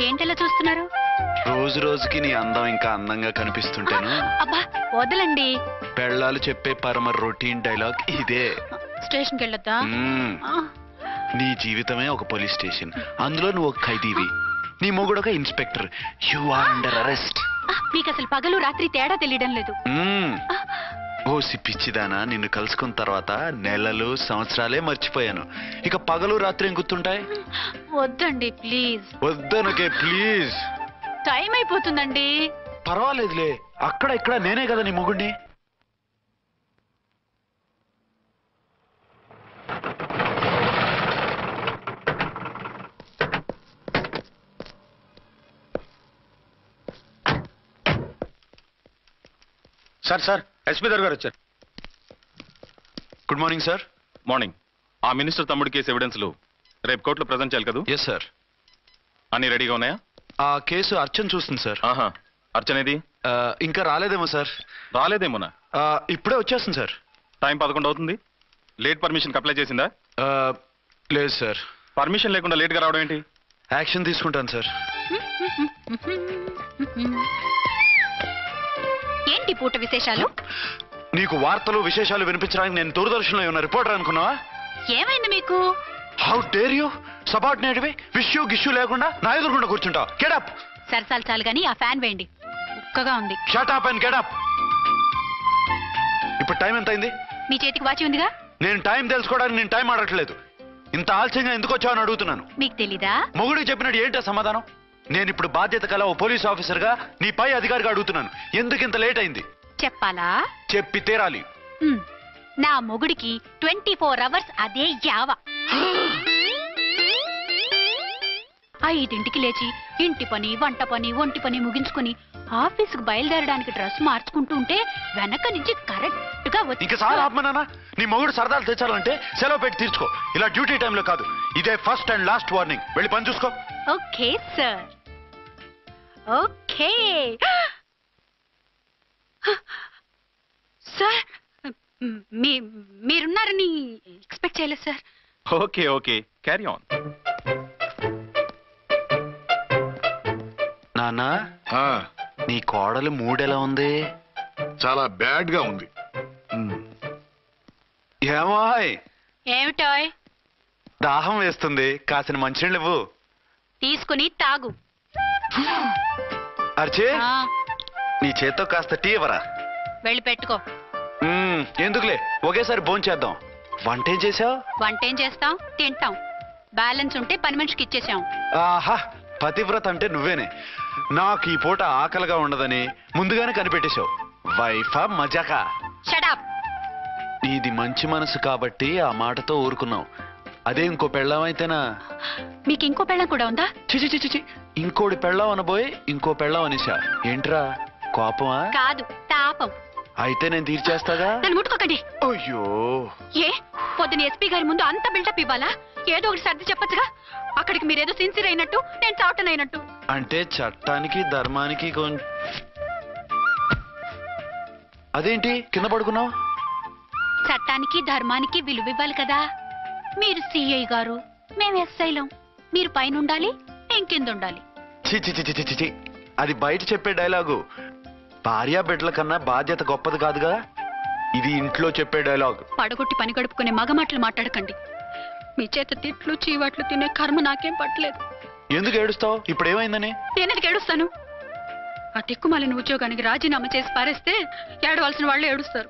ఏంటలా చూస్తున్నారు? రోజు రోజుకి నీ అందం ఇంకా అందంగా కనిపిస్తుంటేను. అబ్బా వదలండి. పెళ్ళాలు చెప్పే పరమ రొటీన్ డైలాగ్ ఇదే. స్టేషన్కి వెళ్ళొద్దా? నీ జీవితమే ఒక పోలీస్ స్టేషన్, అందులో నువ్వు ఒక ఖైదీవి, నీ మొగుడు ఒక inspector. You are under arrest. మీకు అసలు పగలు రాత్రి తేడా తెలియడం లేదు. ఓ పిచ్చిదానా, నిన్ను కలుసుకున్న తర్వాత నెలలు సంవత్సరాలే మర్చిపోయాను. ఇక పగలు రాత్రి ఏం గుర్తుంటాయి? వద్దండి ప్లీజ్. వద్దనకే ప్లీజ్. టైం అయిపోతుందండి. పర్వాలేదులే, అక్కడ ఇక్కడ నేనే కదా నీ మొగుడిని. సార్ సార్ ఎస్పీ గారు వచ్చారు. Good morning sir. మార్నింగ్. ఆ మినిస్టర్ తమ్ముడి కేసు ఎవిడెన్స్లు రేపు కోర్టులో ప్రజెంట్ చేయాలి కదా? Yes sir. అన్ని రెడీగా ఉన్నాయా? ఆ కేసు అర్చన చూస్తుంది సార్. ఆహా, అర్చనేది? ఇంకా రాలేదేమో సార్. రాలేదేమోనా? ఇప్పుడే వచ్చేస్తుంది సార్. టైం 11 అవుతుంది. లేట్ పర్మిషన్ అప్లై చేసిందా? లేదు సార్. పర్మిషన్ లేకుండా లేట్గా రావడం ఏంటి? యాక్షన్ తీసుకుంటాను సార్. ఏంటి పూట విశేషాలు? నీకు వార్తలు విశేషాలు వినిపించడానికి నేను దూరదర్శన్లో ఉన్న రిపోర్టర్ అనుకున్నావా? ఏమైంది మీకు? How dare you? సబార్డినేట్వి విష్యూ గిష్యూ లేకుండా నా ఎదురుకుండా కూర్చుంటావు. Get up. సరసాలు చాలు గానీ ఆ ఫ్యాన్ వేయండి, ఉక్కగా ఉంది. Shut up and get up. ఇప్పుడు టైం ఎంత అయింది? మీ చేతికి వాచి ఉందిగా. నేను టైం తెలుసుకోవడానికి నేను టైం ఆడట్లేదు. ఇంత ఆలస్యంగా ఎందుకు వచ్చావని అడుగుతున్నాను. మీకు తెలీదా? మొగుడికి చెప్పినట్టు ఏంటో సమాధానం? నేను ఇప్పుడు బాధ్యత కల ఓ పోలీస్ ఆఫీసర్ గా నీ పై అధికారిగా అడుగుతున్నాను, ఎందుకు ఇంత లేట్ అయింది? చెప్పాలా? చెప్పి తీరాలి. నా మొగుడికి 24 అవర్స్ అదే యావ. 5ంటికి లేచి ఇంటి పని, వంట పని, ఒంటి పని ముగించుకుని ఆఫీసుకు బయలుదేరడానికి డ్రెస్ మార్చుకుంటూ ఉంటే వెనక నుంచి కరెక్ట్ గా వచ్చి. ఇంకా చాలా ఆత్మనానా, నీ మొగుడు సరదాలు తెచ్చాలంటే సెలవు పెట్టి తీర్చుకో. ఇలా డ్యూటీ టైంలో కాదు. ఇదే ఫస్ట్ అండ్ లాస్ట్ వార్నింగ్. వెళ్ళి పని చూసుకో. Okay sir. Okay sir. మీరున్నారని ఎక్స్పెక్ట్ చేయలేదు sir. Okay okay, carry on. నాన్నా, నీ కోడలు మూడెలా ఉంది? చాలా బ్యాడ్ గా ఉంది. ఏమాయ్? ఏమిటాయ్? దాహం వేస్తుంది, కాసిన మంచినీళ్ళు ఇవ్వు. తీసుకుని తాగు. అర్చే, నీ చేత్తో కాస్త టీ ఇవ్వరా? వెళ్ళి పెట్టుకో. ఎందుకులే, ఒకేసారి భోంచేద్దాం. వంటేం చేసావు? వంటేం చేస్తాం, తింటాం. బ్యాలెన్స్ ఉంటే పని మనిషికి ఇచ్చేసాం. ఆహా, పతివ్రత అంటే నువ్వేనే. నాకు ఈ పూట ఆకలిగా ఉండదని ముందుగానే కనిపెట్టేశావు. వైఫా మజాకా? Shut up. నీది మంచి మనసు కాబట్టి ఆ మాటతో ఊరుకున్నావు. అదే ఇంకో పెళ్ళం అయితేనా? మీకు ఇంకో పెళ్ళం కూడా ఉందా? చిచి చిచి చి, ఇంకోటి పెళ్ళం అనబోయి ఇంకో పెళ్ళం అనేసా. ఏంట్రా కోపమా? కాదు, తాపం. అయితే నేను తీర్చేస్తాగా. నన్ను ముట్టుకోకండి. అయ్యో, ఏ పొద్దున ఎస్పీ గారి ముందు అంత బిల్డప్ ఇవ్వాలా? ఏదో ఒకటి సర్ది చెప్పచ్చుగా. అక్కడికి మీరేదో సిన్సియర్ అయినట్టు, నేను చావటం అయినట్టు. అంటే చట్టానికి ధర్మానికి అదేంటి కింద పడుకున్నావు? చట్టానికి ధర్మానికి విలువ ఇవ్వాలి కదా. మీరు సిఐ గారు, మేము ఎస్ఐలం. మీరు పైన ఉండాలి, నేను కింద ఉండాలి. చిచి చిచి చిచి చి, అది బయట చెప్పే డైలాగు. భార్యా బిడ్డల కన్నా బాధ్యత గొప్పది కాదుగా. ఇది ఇంట్లో చెప్పే డైలాగ్. పడగొట్టి పని గడుపుకునే మగమాటలు మాట్లాడకండి. మీ చేత తిట్లు చీవాట్లు తినే కర్మ నాకేం పట్టలేదు. ఎందుకు ఏడుస్తావు? ఇప్పుడు ఏమైందని? నేనెందుకు ఏడుస్తాను? ఆ తిక్కుమాలిన ఉద్యోగానికి రాజీనామా చేసి పారేస్తే ఏడవలసిన వాళ్ళు ఏడుస్తారు.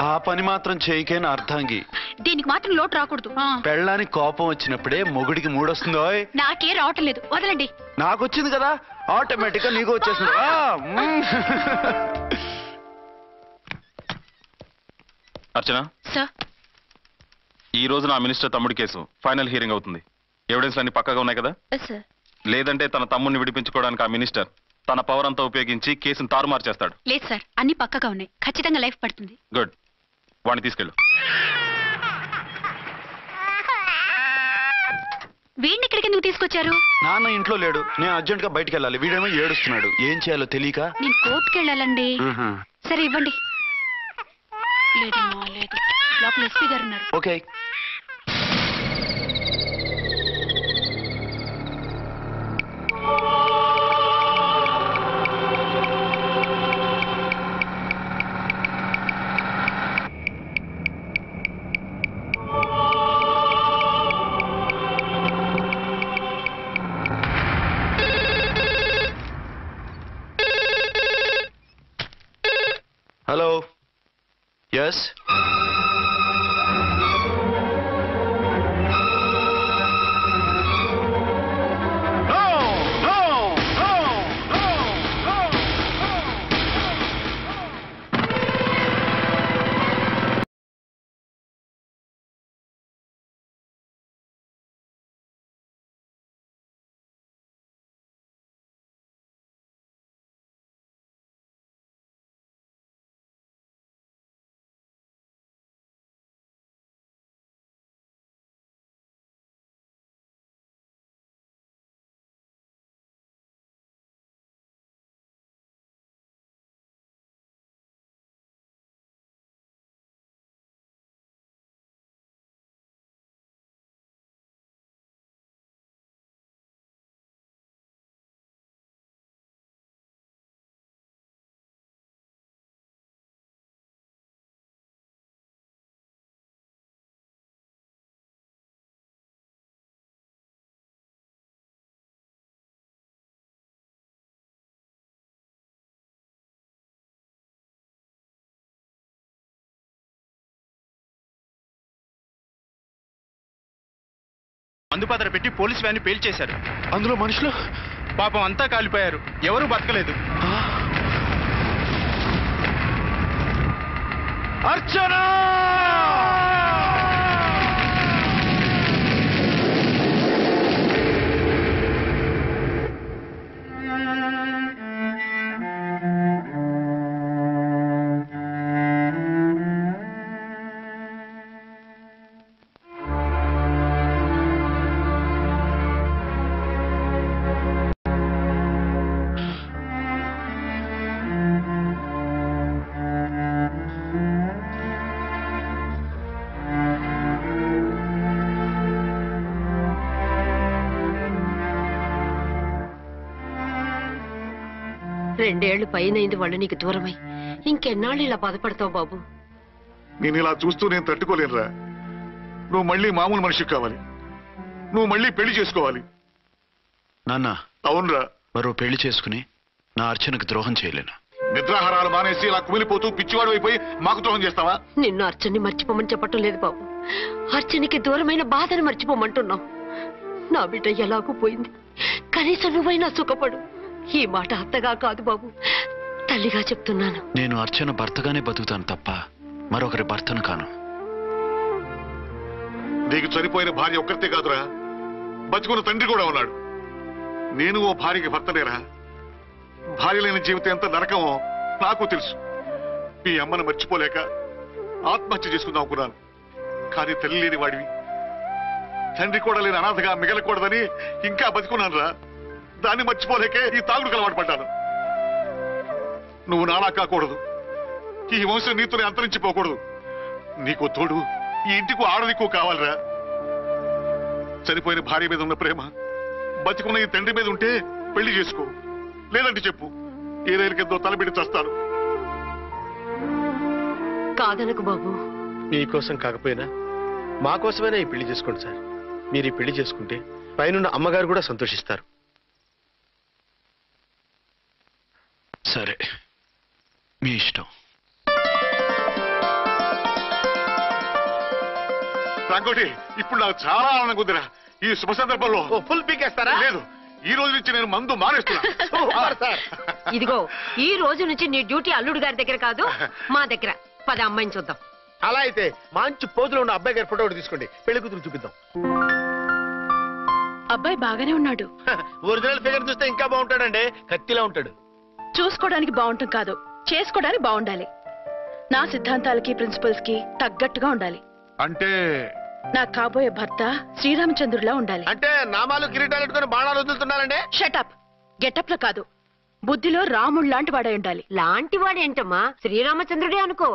ఆ పని మాత్రం చేయకేన అర్థంగి. దీనికి మాత్రం లోటు రాకూడదు. పెళ్ళానికి కోపం వచ్చినప్పుడే మొగుడికి మూడొస్తుందో? నాకే రావటం లేదు, వదలండి. నాకు వచ్చింది కదా, ఆటోమేటిక్ గా నీకు వచ్చేసింది. అర్చన సార్, ఈ రోజు నా మినిస్టర్ తమ్ముడి కేసు ఫైనల్ హియరింగ్ అవుతుంది. ఎవిడెన్స్ అన్ని పక్కగా ఉన్నాయి కదా? సార్. లేదంటే తన తమ్ముడిని విడిపించుకోవడానికి ఆ మినిస్టర్ తన పవర్ అంతా ఉపయోగించి కేసును తారుమారు చేస్తాడు. లేదు సార్, అన్ని పక్కగా ఉన్నాయి. ఖచ్చితంగా లైఫ్ పడుతుంది. గుడ్, వాడిని తీసుకెళ్ళు. వీడిని ఇక్కడికి ఎందుకు తీసుకొచ్చారు? నాన్న ఇంట్లో లేడు, నేను అర్జెంట్ గా బయటకు వెళ్ళాలి. వీడేమో ఏడుస్తున్నాడు, ఏం చేయాలో తెలియక. నేను కోర్టుకు వెళ్ళాలండి. సరే ఇవ్వండి. లేదమ్మా లేదు, లోపల ఎస్పీ గారు ఉన్నారు. ఓకే. ఎస్ అందుపాత్ర పెట్టి పోలీస్ వ్యాన్ పేల్చేశారు. అందులో మనుషులు పాపం అంతా కాలిపోయారు. ఎవరూ బతకలేదు. అర్చనా! రెండేళ్లు పైనైంది వాళ్ళు నీకు దూరమై. ఇంకెన్నాళ్ళు ఇలా బాధపడతావు బాబు? నేను ఇలా చూస్తూ నేను తట్టుకోలేనురా. నువ్వు మళ్ళీ మామూలు మనిషి కావాలి. నువ్వు మళ్ళీ పెళ్లి చేసుకోవాలి. నాన్న, అవునరా. మరో పెళ్లి చేసుకుని నా అర్చనకు ద్రోహం చేయలేను. నిద్రాహారాలు మానేసి ఇలా కుమిలిపోతూ పిచ్చివాడు అయిపోయి మాకు ద్రోహం చేస్తావా? నిన్ను అర్చన్ని మర్చిపోమని చెప్పటం లేదు బాబు. అర్చనికి దూరమైన బాధను మర్చిపోమంటున్నావు. నా బిడ్డ ఎలాగూ పోయింది, కనీసం నువ్వైనా సుఖపడు. ఈ మాట అత్తగా కాదు బాబు, తల్లిగా చెప్తున్నాను. నేను అర్చన భర్తగానే బతుకుతాను తప్ప మరొకరి భర్తను కాను. నీకు చనిపోయిన భార్య ఒక్కరితే కాదురా, బతుకున్న తండ్రి కూడా ఉన్నాడు. నేను ఓ భార్యకి భర్తనేరా. భార్య లేని జీవితం ఎంత నరకమో నాకు తెలుసు. మీ అమ్మను మర్చిపోలేక ఆత్మహత్య చేసుకుందాం అనుకున్నాను. కానీ తల్లి లేని వాడివి, తండ్రి కూడా లేని అనాథగా మిగలకూడదని ఇంకా బతుకున్నాను రా. దాన్ని మర్చిపోలేకే ఈ తాగుడుకు అలవాటు పడ్డాను. నువ్వు నాలా కాకూడదు. ఈ వంశం నీతోనే అంతరించిపోకూడదు. నీకు తోడు ఈ ఇంటికి ఆడదికు కావాలిరా. చనిపోయిన భార్య మీద ఉన్న ప్రేమ బతికున్న ఈ తండ్రి మీద ఉంటే పెళ్లి చేసుకో. లేదంటే చెప్పు, ఏ రైలుకెంతో తలబెట్టి చేస్తాను. కాదనకు బాబు. మీకోసం కాకపోయినా మా కోసమైనా ఈ పెళ్లి చేసుకోండి సార్. మీరు ఈ పెళ్లి చేసుకుంటే పైనున్న అమ్మగారు కూడా సంతోషిస్తారు. సరే, మీ ఇష్టం. రంగోటి, ఇప్పుడు నాకు చాలా ఆనందంగా ఉందిరా. ఈ శుభ సందర్భంలో ఫుల్ పీకేస్తారా? లేదు, ఈ రోజు నుంచి నేను మందు మానేస్తున్నా. ఇదిగో, ఈ రోజు నుంచి నీ డ్యూటీ అల్లుడు గారి దగ్గర కాదు, మా దగ్గర. పద అమ్మాయిని చూద్దాం. అలా అయితే మంచి పోజులో ఉన్న అబ్బాయి గారి ఫోటో ఒకటి తీసుకోండి, పెళ్లి కూతురు చూపిద్దాం. అబ్బాయి బాగానే ఉన్నాడు. ఒరిజినల్ ఫిగర్ చూస్తే ఇంకా బాగుంటాడండి, కత్తిలా ఉంటాడు. చూసుకోవడానికి బాగుంటాం కాదు, చేసుకోవడానికి బాగుండాలి. నా సిద్ధాంతాలకి ప్రిన్సిపల్స్ కి తగ్గట్టుగా ఉండాలి. అంటే నాకు కాబోయే భర్త శ్రీరామచంద్రులా ఉండాలి. అంటే నామాలు కిరీటాలు పెట్టుకుని బాణాలు వదులుతున్నారండి. షటప్. గెటప్ లో కాదు, బుద్ధిలో రాముడు లాంటి వాడై ఉండాలి. లాంటి వాడేంటమ్మా, శ్రీరామచంద్రుడే అనుకో.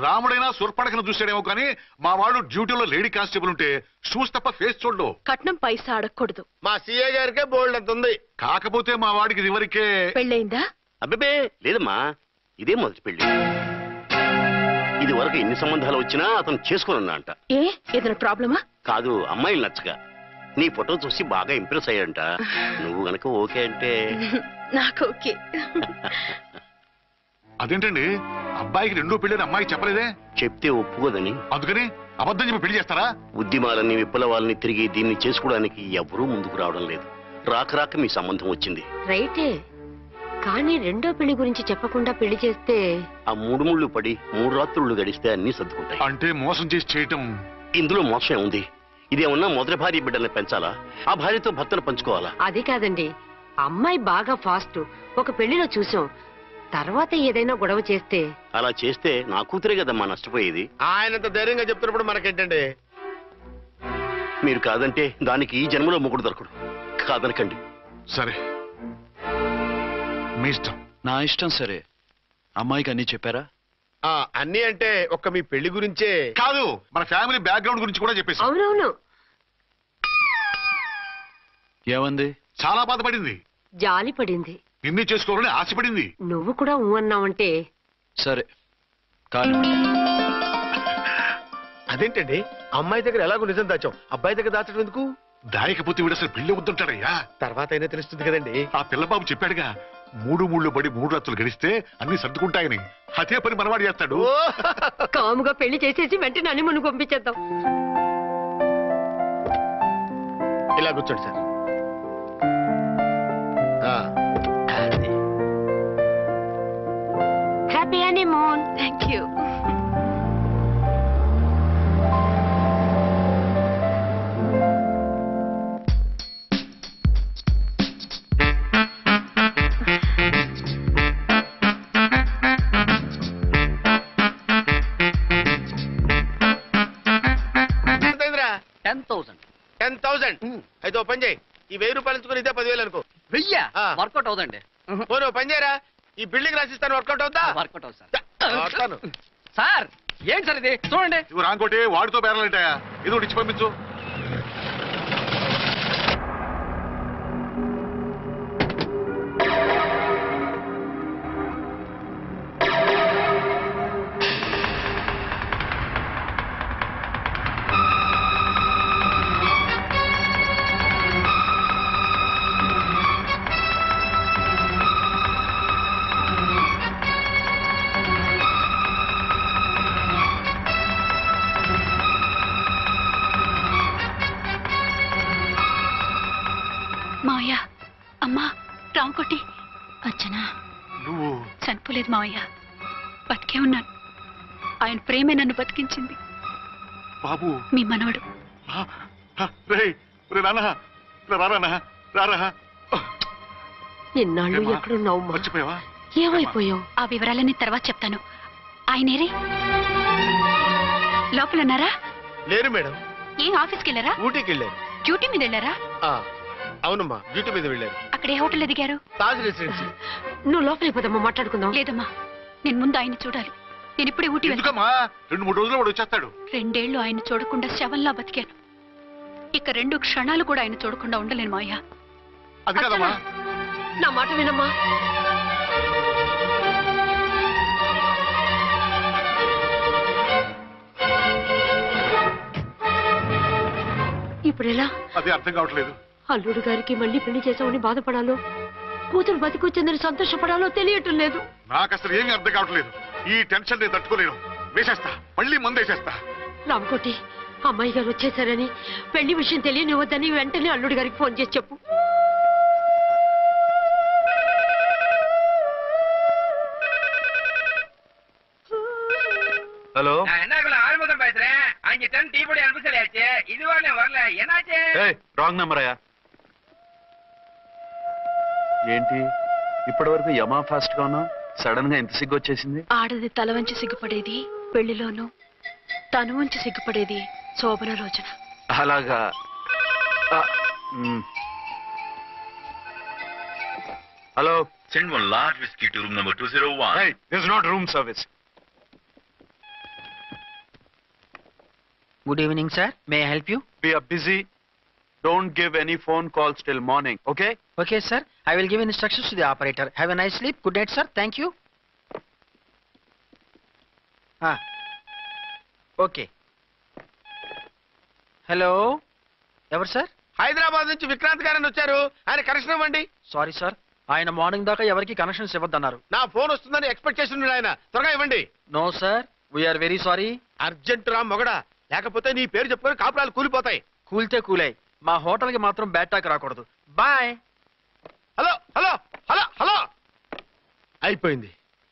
రాముడైనా సుర్పడకను చూసాడేమో కానీ మా వాడు డ్యూటీలో లేడీ కానిస్టేబుల్ ఉంటే షూస్ తప్ప ఫేస్ చూడడు. కట్నం పైసా అడగకూడదు. మా సీఏ గారికే బోల్డ్ అంత ఉంది. కాకపోతే మా వాడికి ఇదివరకే పెళ్ళయిందా? అబ్బే లేదమ్మా, ఇదే మొదటి పెళ్లి. ఇది వరకు ఎన్ని సంబంధాలు వచ్చినా అతను చేసుకున్నా అంట. ఏ ఏదైనా ప్రాబ్లమా? కాదు, అమ్మాయిలు నచ్చగా నీ ఫోటో చూసి బాగా ఇంప్రెస్ అయ్యంట. నువ్వు గనక ఓకే అంటే నాకు ఓకే. అదేంటండి, అబ్బాయికి రెండో పెళ్ళని అమ్మాయికి చెప్పలేదే? చెప్తే ఒప్పుకోదని. అందుకని అబద్ధం చెప్పి పెళ్లి చేస్తారా? ఉద్యమాలని విప్లవాలని తిరిగి దీన్ని చేసుకోవడానికి ఎవరూ ముందుకు రావడం లేదు. రాక మీ సంబంధం వచ్చింది. రైటే, కానీ రెండో పెళ్లి గురించి చెప్పకుండా పెళ్లి చేస్తే ఆ 3 ముళ్ళు పడి 3 రాత్రులు గడిస్తే అన్ని సర్దుకుంటాయి. అంటే మోసం చేసి చేయటం. ఇందులో మోసం ఉంది. ఇదేమన్నా మొదటి భార్య బిడ్డల్ని పెంచాలా, ఆ భార్యతో భర్తను పంచుకోవాలా? అది కాదండి, అమ్మాయి బాగా ఫాస్ట్. ఒక పెళ్లిలో చూసాం, తర్వాత ఏదైనా గొడవ చేస్తే. అలా చేస్తే నా కూతురే కదమ్మా నష్టపోయేది. ఆయనంత ధైర్యంగా చెప్తున్నప్పుడు మనకేంటండి? మీరు కాదంటే దానికి ఈ జన్మలో మొగుడు దొరకడు. కాదనకండి. సరే, మీ ఇష్టం. నా ఇష్టం. సరే, అమ్మాయికి అన్ని చెప్పారా? అన్ని అంటే ఒక్క మీ పెళ్లి గురించే కాదు, మన ఫ్యామిలీ బ్యాక్గ్రౌండ్ గురించి కూడా చెప్పేసి. అవునవును, ఏమంది? చాలా బాధపడింది, జాలి పడింది, నిన్నే చేసుకోవాలని ఆశపడింది. నువ్వు కూడా ఊ అన్నావంటే. సరే కానీ అదేంటండి, అమ్మాయి దగ్గర ఎలాగో నిజం దాచాం, అబ్బాయి దగ్గర దాచడం ఎందుకు? దాయకపోతే వీడు అసలు పెళ్లి వద్దుంటాడయ్యా. తర్వాత అయినా తెలుస్తుంది కదండి. ఆ పిల్లబాబు చెప్పాడుగా, 3 ముళ్ళు పడి 3 రాత్రులు గడిస్తే అన్ని సర్దుకుంటాయని. అదే పని మనవాడు చేస్తాడు. కాముగా పెళ్లి చేసేసి వెంటనే అని మును పంపించేద్దాం. ఇలా కూర్చోండి sir. Happy honeymoon. Thank you. ఎంతైందిరా? 10,000. అయితే ఓ పని చేయి, ఈ 1000 రూపాయలు ఇచ్చుకుని ఇదే 10,000 అనుకో. వర్కౌట్ అవుదండి. పోనీ ఓ పని చేయరా, ఈ బిల్డింగ్ రాసిస్తాను, వర్కౌట్ అవుతా? వర్కౌట్ అవుతుంది సార్. వస్తాను. సార్ ఏంటి సార్ ఇది? చూడండి. నువ్వు రాంకోటి వాడితో బేరాలంటాయా? ఏదో ఒకటి ఇచ్చి పంపించు. మావయ్య, అమ్మా, రాంకోటి, అర్చనా. నువ్వు చనిపోలేదు మావయ్య, బతికే ఉన్నాను. ఆయన ప్రేమే నన్ను బతికించింది. బాబు, మీ మనవడు. రారా. ఇన్నాళ్ళు ఎక్కడున్నావు? మర్చిపోయావా? ఏమైపోయావు? ఆ వివరాలన్నీ తర్వాత చెప్తాను. ఆయనేరే లోపల ఉన్నారా? లేరు మేడం. ఏం ఆఫీస్కి వెళ్ళారా? ఊటీకి వెళ్ళారు. డ్యూటీ మీద వెళ్ళారా? అవునమ్మా, డ్యూటీ మీద వెళ్ళారు. అక్కడ ఏ హోటల్ ఎదిగారు? తాజ్ రెసిడెన్సీ. నువ్వు లోపలికి పోదమ్మా, మాట్లాడుకుందాం. లేదమ్మా, నేను ముందు ఆయన చూడాలి. నేను ఇప్పుడే ఊటీ వెళ్తాను. ఎందుకమ్మా? 2-3 రోజుల్లో వాడు వచ్చేస్తాడు. 2 ఏళ్లు ఆయన చూడకుండా శవంలా బతికాను. ఇక 2 క్షణాలు కూడా ఆయన చూడకుండా ఉండలేను మావయ్య. అది కదమ్మా. నా మాట వినమ్మా. ఇప్పుడు ఎలా? అదే అర్థం కావట్లేదు. అల్లుడు గారికి మళ్ళీ పెళ్లి చేసామని బాధపడాలో, కూతురు బతికొచ్చిందని సంతోషపడాలో తెలియటం లేదు. నాకు అసలు ఏమీ అర్థం కావట్లేదు. ఈ టెన్షన్ నేను తట్టుకోలేను. వేసేస్తా, మళ్ళీ మందేసేస్తా. రామకోటి, అమ్మాయి గారు వచ్చేసారని, పెళ్లి విషయం తెలియనివ్వద్దని వెంటనే అల్లుడి గారికి ఫోన్ చేసి చెప్పు. ஹலோ, ஆறுமுகம் பேசுறேன். 5 டன் டீ பொடி அனுப்ப சொல்லியாச்சு. இதுவரை வரல, என்னாச்சு? రాంగ్ నెంబర్ అయ్యా. ఏంటి ఇప్పటి వరకు యమా ఫాస్ట్ గా ఉన్నావు, సడన్ గా ఎంత సిగ్గు వచ్చేసింది? ఆడది తల వంచి సిగ్గుపడేది పెళ్లిలోనూ, తను వంచి సిగ్గుపడేది శోభన రోజున. అలాగా. Hello, Send 1 large whiskey to room number 201. hey, this is not room service. Good evening, sir. May I help you? We are busy. Don't give any phone calls till morning, okay? Okay, sir. I will give instructions to the operator. Have a nice sleep. Good night, sir. Thank you. Okay. Hello. ఎవరు sir? Hyderabad నుంచి విక్రాంత్ గారని వచ్చారు. ఆయన connection ఇవ్వండి. Sorry sir, ఆయన morning దాకా ఎవరికి connections ఇవ్వద్దన్నారు. నా ఫోన్ వస్తుందని ఎక్స్పెక్ట్ చేసి ఉన్నాడు ఆయన. త్వరగా ఇవ్వండి. No sir, we're very sorry. Urgent రా మొగడా, లేకపోతే నీ పేరు చెప్పుకొని కాపురాలు కూలిపోతాయి. కూల్తే కూలాయి, మా హోటల్ కి మాత్రం బ్యాడ్ టాక్ రాకూడదు. Bye. Hello hello hello hello. అయిపోయింది.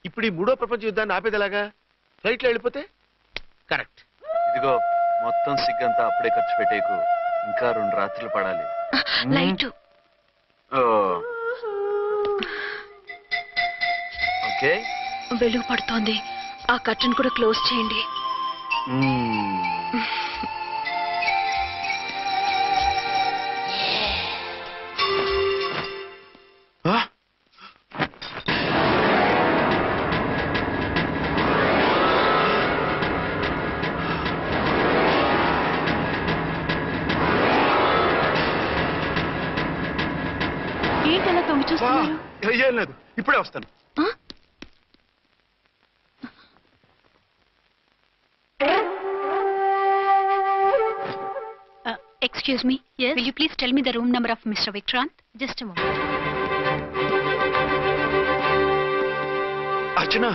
ఇప్పుడు ఈ మూడో ప్రపంచ యుద్ధాన్ని ఆపేది ఎలాగా? ఫ్లైట్ లో వెళ్ళిపోతే కరెక్ట్. ఇదిగో మొత్తం సిగ్గంతా అప్పుడే ఖర్చు పెట్టేకు, ఇంకా 2 రాత్రులు పడాలి. లైట్ ఓకే, వెలుగు పడుతోంది. ఆ కర్టన్ కూడా క్లోజ్ చేయండి. ఏంటలా తొంగి చూస్తున్నారు? ఏం లేదు, ఇప్పుడే వస్తాను. Excuse me. Yes. Will you please tell me the room number of Mr. Vikrant? Just a moment. అర్చన,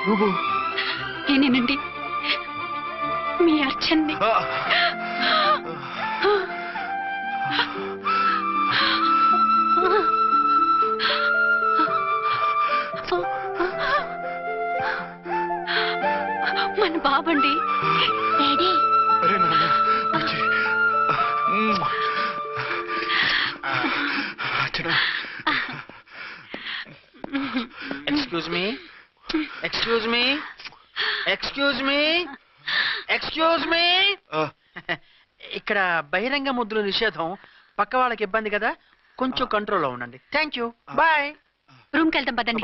నువ్వు నేనేనండి, మీ అర్చన్ని. మన బాబండి. డాడీ. అరే నాన్న, బుజ్జి. Archana. Excuse me, excuse me, excuse me, excuse me. ఇక్కడ బహిరంగ ముద్దుల నిషేధం. పక్క వాళ్ళకి ఇబ్బంది కదా, కొంచెం కంట్రోల్లో ఉండండి. Thank you. బాయ్. రూమ్కి వెళ్తాం పదండి.